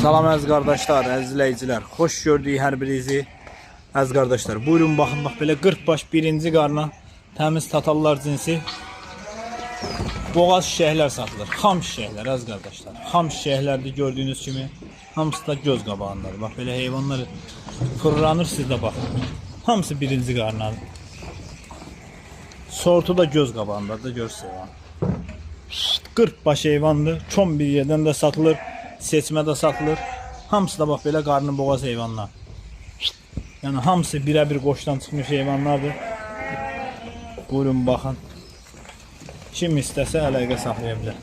Salam əziz qardaşlar, əziz izləyicilər. Xoş gördük hər birinizi. Əziz qardaşlar, buyurun baxın, bax belə 40 baş birinci qarna təmiz tatallar cinsi boğaz şişəklər satılır. Xam şişəklər əziz qardaşlar. Xam şişəklərdir gördüyünüz kimi. Hamısı da göz qabağındadır. Bax belə heyvanlar fırlanır, siz də baxın. Hamısı birinci qarnadır. Sortu da göz qabağındadır, görürsünüz. 40 baş heyvandır. Çom bir yerdən də satılır. Seçmədə satılır. Hamısı da bax belə qarnı boğaz heyvanlar. Yəni hamısı birə-bir qoşdan çıxmış heyvanlardır. Buyurun baxın. Kim istəsə əlaqə saxlaya bilər.